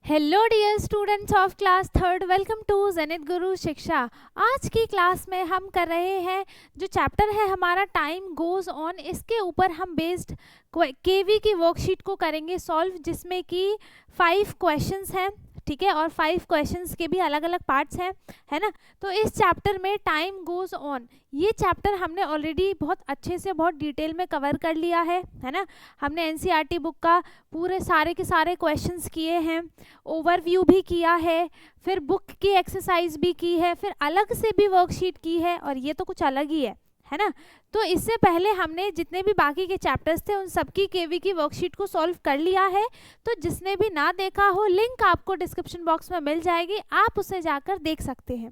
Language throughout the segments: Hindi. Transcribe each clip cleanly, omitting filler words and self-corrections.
Hello dear students of class third, welcome to Zenith Guru Shiksha. आज की क्लास में हम कर रहे हैं जो चैप्टर है हमारा टाइम गोज ऑन, इसके ऊपर हम बेस्ड केवी की वर्कशीट को करेंगे सॉल्व, जिसमें कि 5 क्वेश्चंस हैं, ठीक है, और 5 क्वेश्चंस के भी अलग अलग पार्ट्स हैं, है ना। तो इस चैप्टर में टाइम गोज ऑन, ये चैप्टर हमने ऑलरेडी बहुत अच्छे से बहुत डिटेल में कवर कर लिया है ना। हमने एनसीईआरटी बुक का पूरे सारे के सारे क्वेश्चंस किए हैं, ओवरव्यू भी किया है, फिर बुक की एक्सरसाइज भी की है, फिर अलग से भी वर्कशीट की है, और ये तो कुछ अलग ही है ना। तो इससे पहले हमने जितने भी बाकी के चैप्टर्स थे उन सबकी केवी की वर्कशीट को सॉल्व कर लिया है। तो जिसने भी ना देखा हो, लिंक आपको डिस्क्रिप्शन बॉक्स में मिल जाएगी, आप उसे जाकर देख सकते हैं,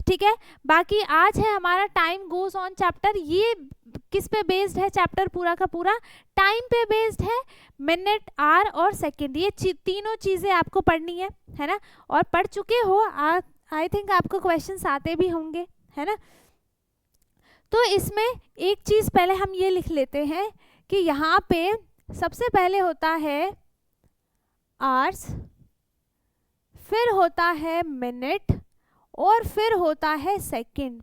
ठीक है। बाकी आज है हमारा टाइम गोज ऑन चैप्टर। ये किस पे बेस्ड है चैप्टर? पूरा का पूरा टाइम पे बेस्ड है, मिनट, आवर और सेकंड, ये तीनों चीजें आपको पढ़नी है ना। और पढ़ चुके हो, आई थिंक आपको क्वेश्चंस आते भी होंगे, है ना। तो इसमें एक चीज पहले हम ये लिख लेते हैं कि यहाँ पे सबसे पहले होता है आवर्स, फिर होता है मिनट और फिर होता है सेकंड।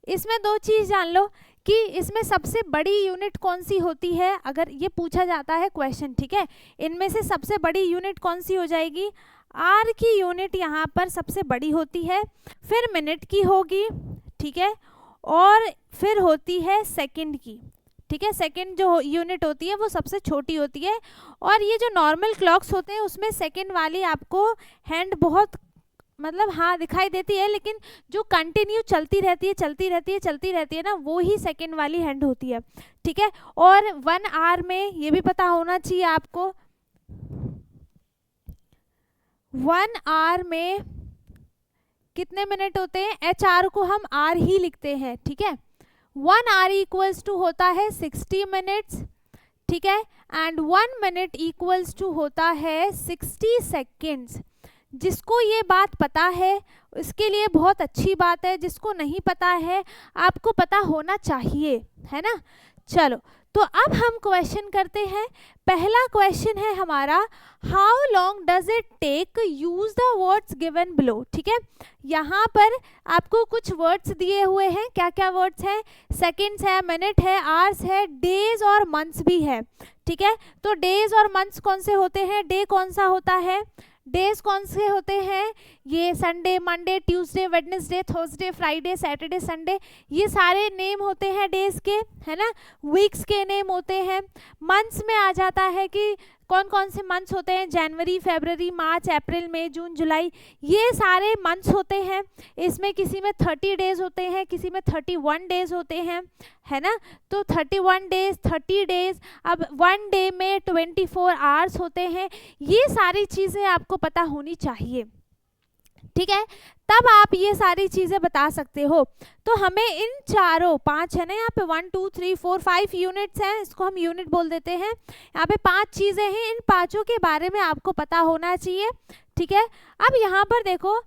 इसमें दो चीज जान लो कि इसमें सबसे बड़ी यूनिट कौन सी होती है, अगर ये पूछा जाता है क्वेश्चन, ठीक है। इनमें से सबसे बड़ी यूनिट कौन सी हो जाएगी? आर की यूनिट यहाँ पर सबसे बड़ी होती है, फिर मिनट की होगी, ठीक है, और फिर होती है सेकंड की, ठीक है। सेकंड जो यूनिट होती है वो सबसे छोटी होती है। और ये जो नॉर्मल क्लॉक्स होते हैं उसमें सेकंड वाली आपको हैंड बहुत मतलब हाँ दिखाई देती है, लेकिन जो कंटिन्यू चलती रहती है ना, वो ही सेकंड वाली हैंड होती है, ठीक है। और 1 आवर में ये भी पता होना चाहिए आपको, 1 आवर में कितने मिनट होते हैं? एच आर को हम आर ही लिखते हैं, ठीक है। 1 आवर इक्वल्स टू होता है 60 मिनट्स, ठीक है, एंड 1 मिनट इक्वल्स टू होता है 60 सेकेंड्स। जिसको ये बात पता है उसके लिए बहुत अच्छी बात है, जिसको नहीं पता है आपको पता होना चाहिए, है ना। चलो, तो अब हम क्वेश्चन करते हैं। पहला क्वेश्चन है हमारा, how long does it take use the words given below, ठीक है। यहाँ पर आपको कुछ वर्ड्स दिए हुए हैं, क्या क्या वर्ड्स हैं? सेकेंड्स है, मिनट है, आवर्स है, डेज और मंथ्स भी है, ठीक है। तो डेज और मंथ्स कौन से होते हैं? डे कौन सा होता है? डेज कौन से होते हैं? ये Sunday, Monday, Tuesday, Wednesday, Thursday, Friday, Saturday, Sunday, ये सारे नेम होते हैं डेज के, है ना। वीक्स के नेम होते हैं। मंथ्स में आ जाता है कि कौन कौन से मंथ्स होते हैं? जनवरी, फरवरी, मार्च, अप्रैल, मई, जून, जुलाई, ये सारे मंथ्स होते हैं। इसमें किसी में 30 डेज होते हैं, किसी में 31 डेज होते हैं, है ना। तो 31 डेज, 30 डेज, अब 1 डे में 24 आवर्स होते हैं। ये सारी चीज़ें आपको पता होनी चाहिए, ठीक है, तब आप ये सारी चीजें बता सकते हो। तो हमें इन चारों 5 है ना, यहाँ पे 1 2 3 4 5 यूनिट्स हैं, इसको हम यूनिट बोल देते हैं। यहाँ पे 5 चीजें हैं, इन पांचों के बारे में आपको पता होना चाहिए, ठीक है। अब यहाँ पर देखो,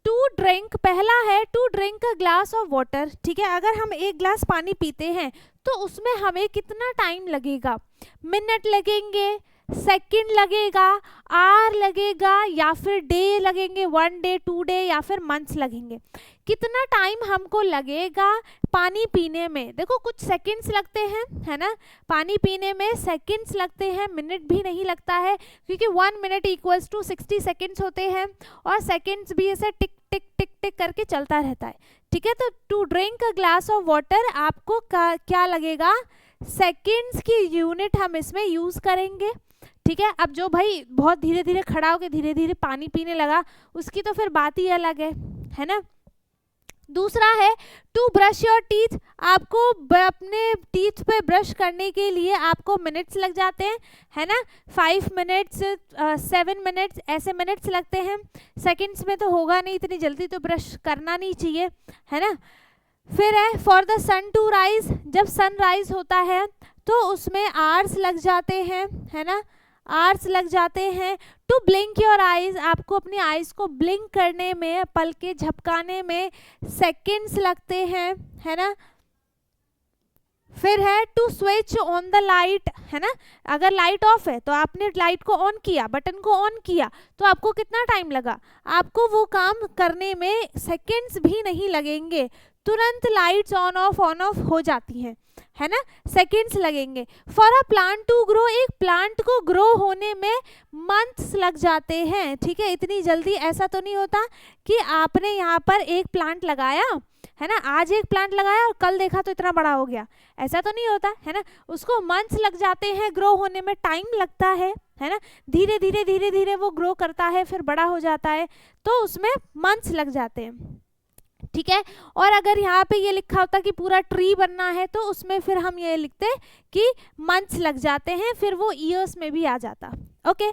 टू ड्रिंक, पहला है to drink a glass of water, ठीक है। अगर हम एक ग्लास पानी पीते हैं तो उसमें हमें कितना टाइम लगेगा? मिनट लगेंगे, सेकंड लगेगा, आवर लगेगा, या फिर डे लगेंगे, 1 डे, 2 डे, या फिर मंथ्स लगेंगे। कितना टाइम हमको लगेगा पानी पीने में? देखो कुछ सेकंड्स लगते हैं, है ना, पानी पीने में सेकंड्स लगते हैं, मिनट भी नहीं लगता है, क्योंकि 1 मिनट इक्वल्स टू 60 सेकंड्स होते हैं, और सेकंड्स भी ऐसे टिक टिक टिक टिक करके चलता रहता है, ठीक है। तो to drink a glass of water आपको क्या लगेगा? सेकंड्स की यूनिट हम इसमें यूज करेंगे, ठीक है। अब जो भाई बहुत धीरे धीरे खड़ा होकर धीरे धीरे पानी पीने लगा, उसकी तो फिर बात ही अलग है ना। दूसरा है टू ब्रश योर टीथ, आपको अपने टीथ पे ब्रश करने के लिए आपको मिनट्स लग जाते हैं, है ना। 5 मिनट्स, 7 मिनट्स, ऐसे मिनट्स लगते हैं। सेकंड्स में तो होगा नहीं, इतनी जल्दी तो ब्रश करना नहीं चाहिए, है ना। फिर है for the sun to rise, जब सन राइज होता है तो उसमें आवर्स लग जाते हैं, है ना, आवर्स लग जाते हैं। टू ब्लिंक योर आईज, आपको अपनी आईज को ब्लिंक करने में, पलके झपकाने में सेकंड्स लगते हैं, है ना। फिर है to switch on the light, है ना, अगर लाइट ऑफ है तो आपने लाइट को ऑन किया, बटन को ऑन किया, तो आपको कितना टाइम लगा, आपको वो काम करने में सेकंड्स भी नहीं लगेंगे, तुरंत लाइट्स ऑन ऑफ हो जाती हैं, है ना, सेकंड्स लगेंगे। For a plant to grow, एक प्लांट को ग्रो होने में मंथ्स लग जाते हैं, ठीक है, इतनी जल्दी ऐसा तो नहीं होता कि आपने यहाँ पर एक प्लांट लगाया, है ना, आज एक प्लांट लगाया और कल देखा तो इतना बड़ा हो गया, ऐसा तो नहीं होता, है ना, उसको मंथ्स लग जाते हैं, ग्रो होने में टाइम लगता है ना, धीरे धीरे वो ग्रो करता है, फिर बड़ा हो जाता है, तो उसमें मंथ्स लग जाते हैं, ठीक है। और अगर यहाँ पे ये लिखा होता कि पूरा ट्री बनना है तो उसमें फिर हम ये लिखते कि मंथ्स लग जाते हैं, फिर वो ईयर्स में भी आ जाता। Okay,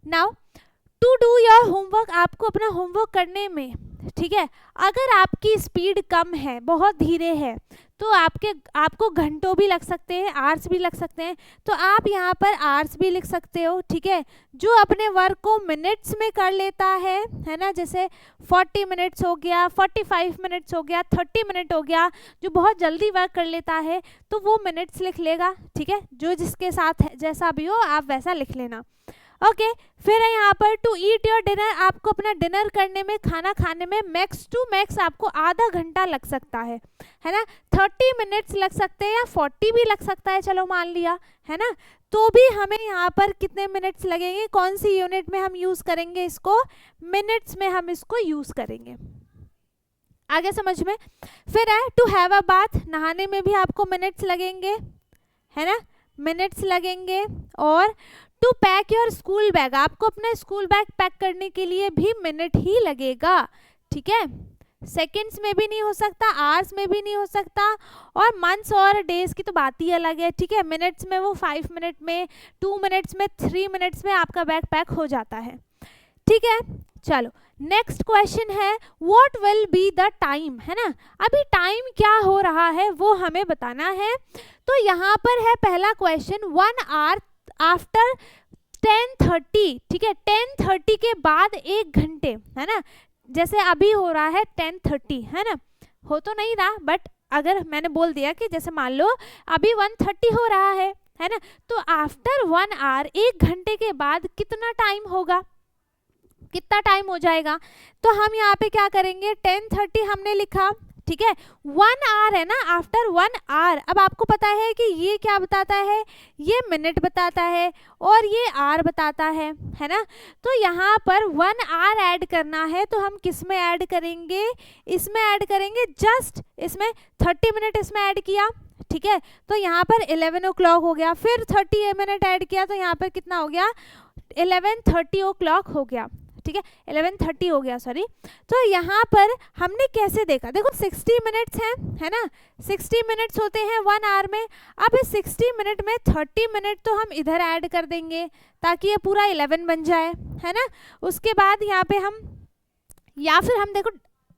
now to do your homework, आपको अपना होमवर्क करने में, ठीक है, अगर आपकी स्पीड कम है, बहुत धीरे है, तो आपको घंटों भी लग सकते हैं, आवर्स भी लग सकते हैं, तो आप यहाँ पर आवर्स भी लिख सकते हो, ठीक है। जो अपने वर्क को मिनट्स में कर लेता है ना, जैसे 40 मिनट्स हो गया, 45 मिनट्स हो गया, 30 मिनट हो गया, जो बहुत जल्दी वर्क कर लेता है तो वो मिनट्स लिख लेगा, ठीक है, जो जिसके साथ है, जैसा भी हो आप वैसा लिख लेना। ओके, फिर है यहाँ पर टू ईट योर डिनर, आपको अपना डिनर करने में, खाना खाने में मैक्स टू मैक्स आपको आधा घंटा लग सकता है ना, 30 मिनट्स लग सकते हैं या 40 भी लग सकता है, चलो मान लिया, है ना, तो भी हमें यहाँ पर कितने मिनट्स लगेंगे, कौन सी यूनिट में हम यूज करेंगे इसको, मिनट्स में हम इसको यूज करेंगे, आगे समझ में। फिर है टू हैव अ बाथ, नहाने में भी आपको मिनट्स लगेंगे, है ना, मिनट्स लगेंगे। और to pack your school bag, आपको अपना स्कूल बैग पैक करने के लिए भी मिनट ही लगेगा, ठीक है, सेकंड्स में भी नहीं हो सकता, आवर्स में भी नहीं हो सकता, और मंथ्स और डेज की तो बात ही अलग है, ठीक है, मिनट्स में वो 5 मिनट में, 2 मिनट्स में, 3 मिनट्स में आपका बैग पैक हो जाता है, ठीक है। चलो नेक्स्ट क्वेश्चन है what will be the time, है ना, अभी टाइम क्या हो रहा है वो हमें बताना है। तो यहाँ पर है पहला क्वेश्चन, 1 आवर आफ्टर 10:30, ठीक है, 10:30 के बाद 1 घंटे, है ना, जैसे अभी हो रहा है 10:30, है ना, हो तो नहीं रहा, बट अगर मैंने बोल दिया कि जैसे मान लो अभी 1:30 हो रहा है ना, तो आफ्टर 1 आवर, 1 घंटे के बाद कितना टाइम होगा, कितना टाइम हो जाएगा, तो हम यहाँ पे क्या करेंगे, 10:30 हमने लिखा, ठीक है, 1 आवर है ना, आफ्टर 1 आवर, अब आपको पता है कि ये क्या बताता है, ये मिनट बताता है और ये आवर बताता है ना, तो यहाँ पर 1 आवर ऐड करना है, तो हम किस में ऐड करेंगे, इसमें ऐड करेंगे, जस्ट इसमें 30 मिनट इसमें ऐड किया, ठीक है, तो यहाँ पर 11 o'clock हो गया, फिर 30 मिनट ऐड किया, तो यहाँ पर कितना हो गया, 11:30 o'clock हो गया, ठीक है, 11:30 हो गया, सॉरी। तो यहाँ पर हमने कैसे देखा, देखो 60 मिनट्स हैं, है ना, 60 मिनट्स होते हैं 1 आवर में, अब इस 60 मिनट में 30 मिनट तो हम इधर ऐड कर देंगे ताकि ये पूरा 11 बन जाए, है ना, उसके बाद यहाँ पे हम, या फिर हम देखो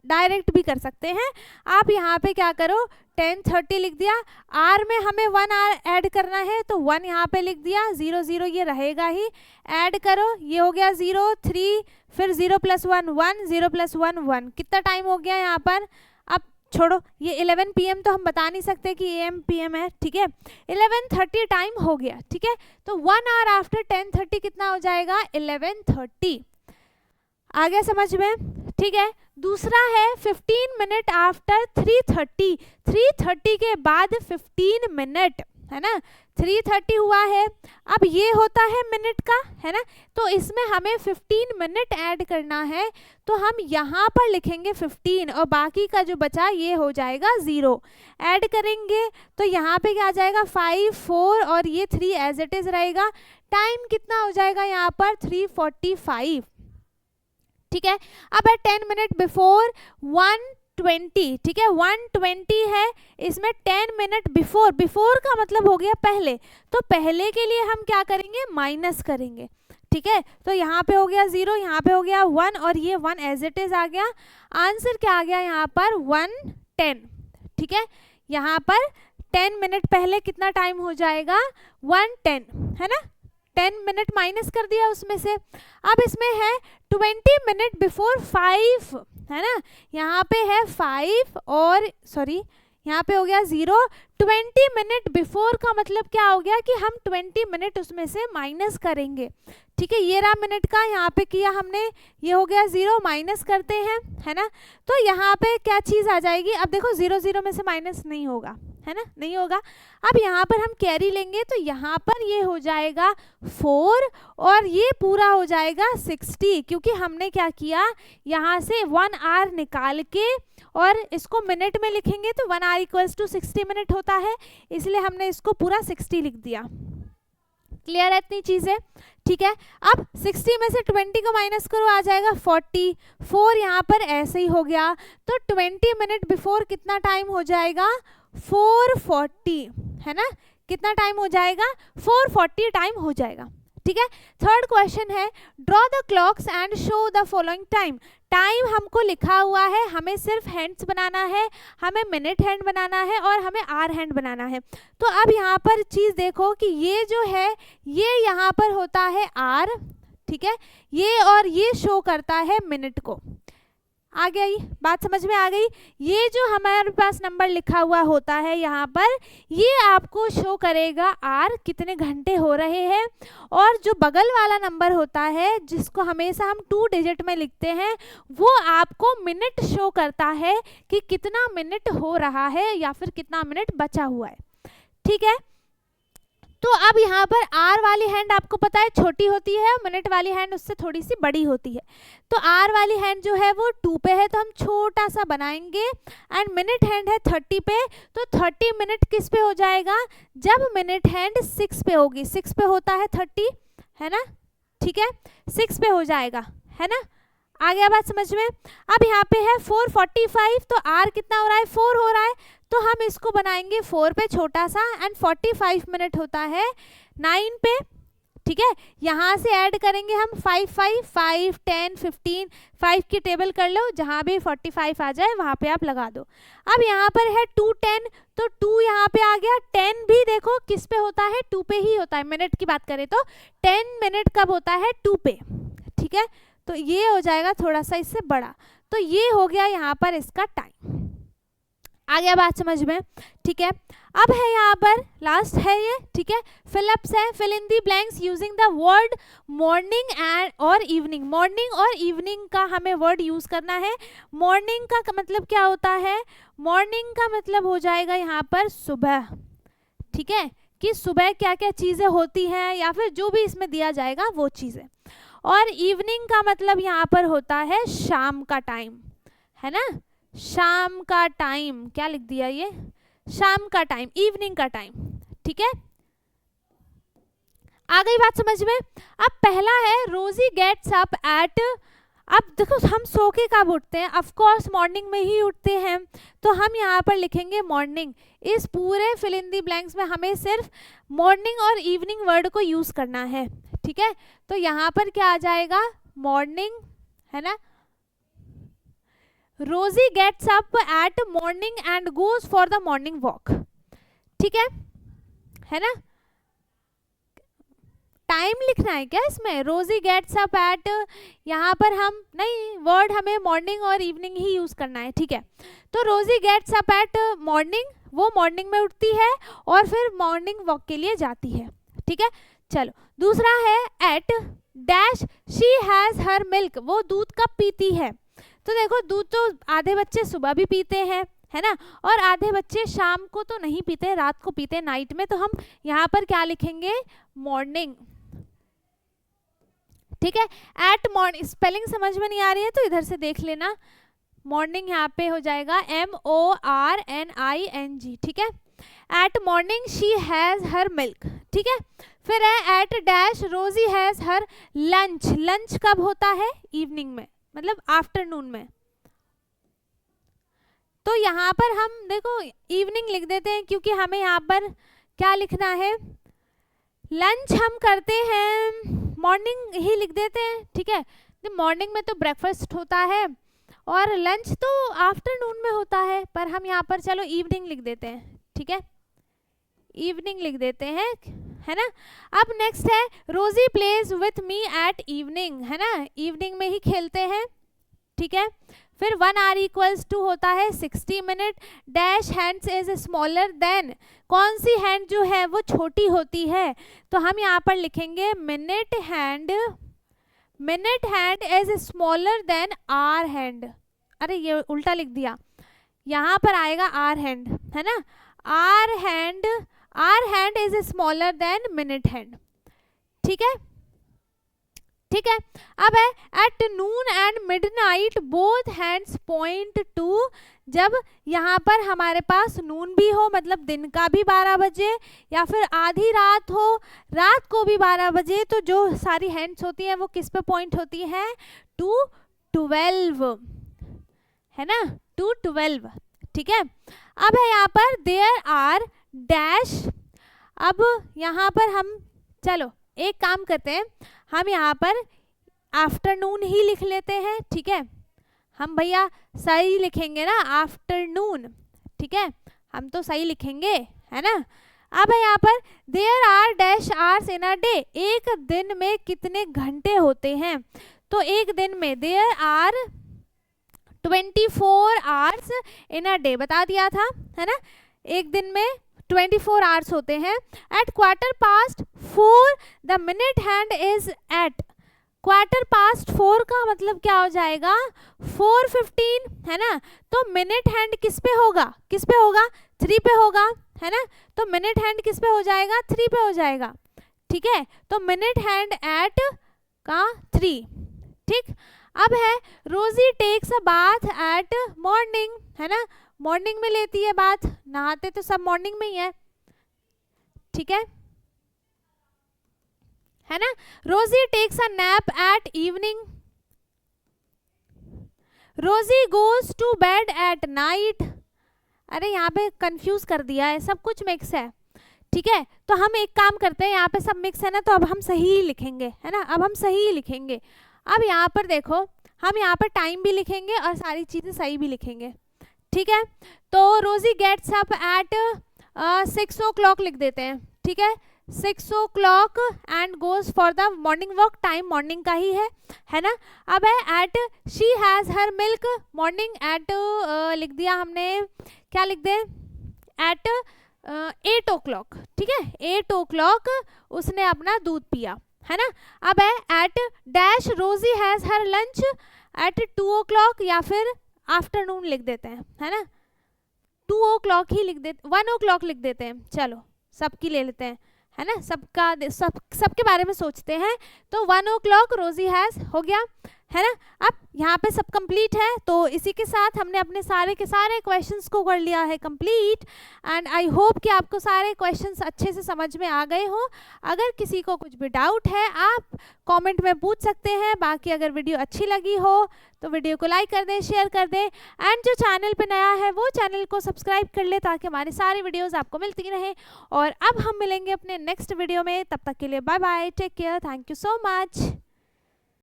डायरेक्ट भी कर सकते हैं, आप यहाँ पे क्या करो, 10:30 लिख दिया, आर में हमें 1 आवर ऐड करना है, तो 1 यहाँ पे लिख दिया, 0 0 ये रहेगा ही, ऐड करो, ये हो गया 0 3, फिर 0 + 1 1, 0 + 1 1, कितना टाइम हो गया यहाँ पर, अब छोड़ो, ये 11 PM तो हम बता नहीं सकते कि AM PM है, ठीक है, 11:30 टाइम हो गया, ठीक है, तो 1 आवर आफ्टर 10:30 कितना हो जाएगा, 11:30, आ गया समझ में, ठीक है। दूसरा है 15 मिनट आफ्टर 3:30, 3:30 के बाद 15 मिनट, है ना, 3:30 हुआ है, अब ये होता है मिनट का, है ना, तो इसमें हमें 15 मिनट ऐड करना है, तो हम यहाँ पर लिखेंगे 15 और बाकी का जो बचा ये हो जाएगा 0, ऐड करेंगे तो यहाँ पे क्या आ जाएगा, 5 4 और ये 3 एज इट इज रहेगा, टाइम कितना हो जाएगा यहाँ पर 3:45, ठीक है। अब है 10 मिनट बिफोर 1:20, ठीक है, 1:20 है, इसमें 10 मिनट बिफोर, बिफोर का मतलब हो गया पहले, तो पहले के लिए हम क्या करेंगे, माइनस करेंगे, ठीक है, तो यहाँ पे हो गया 0, यहाँ पे हो गया 1 और ये 1 एज इट इज आ गया, आंसर क्या आ गया यहाँ पर 1:10, ठीक है, यहाँ पर 10 मिनट पहले कितना टाइम हो जाएगा 1:10, है ना, 10 मिनट माइनस कर दिया उसमें से। अब इसमें है 20 मिनट बिफोर 5, है ना, यहाँ पे है 5 और सॉरी यहाँ पे हो गया 0। 20 मिनट बिफोर का मतलब क्या हो गया कि हम 20 मिनट उसमें से माइनस करेंगे, ठीक है। ये रहा मिनट का, यहाँ पे किया हमने, ये हो गया 0, माइनस करते हैं, है ना। तो यहाँ पे क्या चीज़ आ जाएगी, अब देखो 0 0 में से माइनस नहीं होगा, है ना, नहीं होगा। अब यहाँ पर हम कैरी लेंगे तो यहाँ पर ये हो जाएगा 4 और ये पूरा हो जाएगा 60, क्योंकि हमने क्या किया, यहाँ से 1 आवर निकाल के और इसको मिनट में लिखेंगे तो 1 आवर इक्वल्स टू 60 मिनट होता है, इसलिए हमने इसको पूरा 60 लिख दिया। क्लियर है इतनी चीज़ें, ठीक है। अब 60 में से 20 को माइनस करो, आ जाएगा 40। 4 यहाँ पर ऐसे ही हो गया, तो 20 मिनट बिफोर कितना टाइम हो जाएगा, 440, है ना। कितना टाइम हो जाएगा, 440 टाइम हो जाएगा, ठीक है। थर्ड क्वेश्चन है, draw the clocks and show the following time. Time हमको लिखा हुआ है, हमें सिर्फ हैंड्स बनाना है, हमें मिनट हैंड बनाना है और हमें आवर हैंड बनाना है। तो अब यहाँ पर चीज़ देखो कि ये जो है ये यहाँ पर होता है आर, ठीक है, ये और ये शो करता है मिनट को। आ गई बात, समझ में आ गई। ये जो हमारे पास नंबर लिखा हुआ होता है यहाँ पर, ये आपको शो करेगा आर कितने घंटे हो रहे हैं, और जो बगल वाला नंबर होता है जिसको हमेशा हम 2 डिजिट में लिखते हैं, वो आपको मिनट शो करता है कि कितना मिनट हो रहा है या फिर कितना मिनट बचा हुआ है, ठीक है। तो अब यहाँ पर आर वाली हैंड आपको पता है छोटी होती है, मिनट वाली हैंड उससे थोड़ी सी बड़ी होती है। तो आर वाली हैंड जो है वो 2 पे है, तो हम छोटा सा बनाएंगे, एंड मिनट हैंड है 30 पे, तो 30 मिनट किस पे हो जाएगा, जब मिनट हैंड 6 पे होगी। 6 पे होता है 30, है ना, ठीक है, 6 पे हो जाएगा, है ना। आ गया बात समझ में। अब यहाँ पे है 445, तो आर कितना हो रहा है, 4 हो रहा है, तो हम इसको बनाएंगे 4 पे छोटा सा, एंड 45 मिनट होता है 9 पे, ठीक है। यहाँ से ऐड करेंगे हम 5 5 5 10 15, 5 की टेबल कर लो, जहाँ भी 45 आ जाए वहाँ पे आप लगा दो। अब यहाँ पर है 2 10, तो 2 यहाँ पे आ गया। 10 भी देखो किस पे होता है, 2 पे ही होता है। मिनट की बात करें तो 10 मिनट कब होता है, 2 पे, ठीक है। तो ये हो जाएगा थोड़ा सा इससे बड़ा, तो ये हो गया यहाँ पर इसका टाइम। आ गया बात समझ में, ठीक है। अब है यहाँ पर लास्ट है ये, ठीक है, फिलअप्स है। Fill in the blanks using the word morning and और इवनिंग। मॉर्निंग और इवनिंग का हमें वर्ड यूज करना है। मॉर्निंग का मतलब क्या होता है, मॉर्निंग का मतलब हो जाएगा यहाँ पर सुबह, ठीक है, कि सुबह क्या क्या चीज़ें होती हैं या फिर जो भी इसमें दिया जाएगा वो चीज़ें। और इवनिंग का मतलब यहाँ पर होता है शाम का टाइम, है ना, शाम का टाइम। क्या लिख दिया ये, शाम का टाइम, इवनिंग का टाइम, ठीक है। आ गई बात समझ में। अब पहला है रोजी गेट्स अप एट, अब देखो हम सो के कब उठते हैं, ऑफ कोर्स मॉर्निंग में ही उठते हैं, तो हम यहाँ पर लिखेंगे मॉर्निंग। इस पूरे फिल इन दी ब्लैंक्स में हमें सिर्फ मॉर्निंग और इवनिंग वर्ड को यूज करना है, ठीक है। तो यहाँ पर क्या आ जाएगा, मॉर्निंग, है ना। Rosie gets up at morning and goes for the morning walk, ठीक है ना। टाइम लिखना है क्या इसमें, रोजी गेट्स अप एट, यहाँ पर हम नहीं, वर्ड हमें मॉर्निंग और इवनिंग ही यूज करना है, ठीक है। तो रोजी गेट्स अप एट मॉर्निंग, वो मॉर्निंग में उठती है और फिर मॉर्निंग वॉक के लिए जाती है, ठीक है। चलो दूसरा है at dash she has her milk, वो दूध कब पीती है। तो देखो दूध तो आधे बच्चे सुबह भी पीते हैं, है ना, और आधे बच्चे शाम को तो नहीं पीते, रात को पीते, नाइट में। तो हम यहाँ पर क्या लिखेंगे, मॉर्निंग, ठीक है। एट मॉर्निंग, स्पेलिंग समझ में नहीं आ रही है तो इधर से देख लेना। मॉर्निंग यहाँ पे हो जाएगा MORNING, ठीक है। Eight morning she has her milk, ठीक है। फिर है एट डैश रोजी हैज हर लंच, लंच कब होता है, इवनिंग में, मतलब आफ्टरनून में। तो यहाँ पर हम देखो इवनिंग लिख देते हैं, क्योंकि हमें यहाँ पर क्या लिखना है, लंच हम करते हैं मॉर्निंग ही लिख देते हैं, ठीक है। मॉर्निंग में तो ब्रेकफास्ट होता है और लंच तो आफ्टरनून में होता है, पर हम यहाँ पर चलो इवनिंग लिख देते हैं, ठीक है, इवनिंग लिख देते हैं, है ना। अब नेक्स्ट है रोजी plays with me at evening, है ना, इवनिंग में ही खेलते हैं, ठीक है। फिर 1 आवर इक्वल्स टू होता है 60 minute, dash hands is smaller then, कौन सी हैंड जो है वो छोटी होती है, तो हम यहाँ पर लिखेंगे minute hand is smaller than hour hand. अरे ये उल्टा लिख दिया, यहाँ पर आएगा आवर हैंड, है ना, hour hand is smaller than minute hand. ठीक है, ठीक है। अब है at noon and midnight both hands point to, जब यहाँ पर हमारे पास नून भी हो मतलब दिन का भी 12 बजे, या फिर आधी रात हो रात को भी 12 बजे, तो जो सारी हैंड्स होती हैं वो किस पे पॉइंट होती हैं, टू 12, है ना, टू 12। ठीक है। अब है यहाँ पर देयर आर डैश, अब यहाँ पर हम चलो एक काम करते हैं, हम यहाँ पर आफ्टरनून ही लिख लेते हैं। ठीक है, हम भैया सही लिखेंगे ना आफ्टरनून, ठीक है, हम तो सही लिखेंगे, है ना। अब है यहाँ पर there are dash hours in a day, एक दिन में कितने घंटे होते हैं, तो एक दिन में there are 24 hours in a day बता दिया था, है ना, एक दिन में 24 आवर्स होते हैं। At 4:15 the minute hand is at, 4:15 का मतलब क्या हो जाएगा 4:15, है ना, तो मिनट हैंड किस पे होगा 3 पे होगा, है ना, तो मिनट हैंड किस पे हो जाएगा 3 पे हो जाएगा। ठीक है, तो मिनट हैंड एट का 3। ठीक। अब है Rosie takes a bath at morning, है ना, मॉर्निंग में लेती है बाथ, नहाते तो सब मॉर्निंग में ही है। ठीक है ना। Rosie takes a nap at evening, Rosie goes to bed at night, अरे यहाँ पे कंफ्यूज कर दिया है, सब कुछ मिक्स है। ठीक है, तो हम एक काम करते हैं, यहाँ पे सब मिक्स है ना, तो अब हम सही ही लिखेंगे, है ना, अब हम सही ही लिखेंगे। अब यहाँ पर देखो, हम यहाँ पर टाइम भी लिखेंगे और सारी चीज़ें सही भी लिखेंगे। ठीक है, तो रोजी गेट्स अप एट 6 o'clock लिख देते हैं। ठीक है, 6 o'clock and goes for the morning walk, time morning का ही है ना। अब है at she has her milk morning at, लिख दिया हमने, क्या लिख दें, एट 8 o'clock। ठीक है, 8 o'clock उसने अपना दूध पिया, है ना। अब है at dash Rosie has her lunch at 2 o'clock, या फिर आफ्टरनून लिख देते हैं, है ना, 2 o'clock ही लिख देते, 1 o'clock लिख देते हैं। चलो सबकी ले लेते हैं, है ना, सबके बारे में सोचते हैं, तो 1 o'clock रोजी हैज़ हो गया, है ना। अब यहाँ पे सब कंप्लीट है, तो इसी के साथ हमने अपने सारे के सारे क्वेश्चंस को कर लिया है कंप्लीट। एंड आई होप कि आपको सारे क्वेश्चंस अच्छे से समझ में आ गए हो। अगर किसी को कुछ भी डाउट है आप कमेंट में पूछ सकते हैं। बाकी अगर वीडियो अच्छी लगी हो तो वीडियो को लाइक कर दें, शेयर कर दें, एंड जो चैनल पे नया है वो चैनल को सब्सक्राइब कर ले ताकि हमारी सारी वीडियोस आपको मिलती रहें। और अब हम मिलेंगे अपने नेक्स्ट वीडियो में, तब तक के लिए bye bye, take care, thank you so much.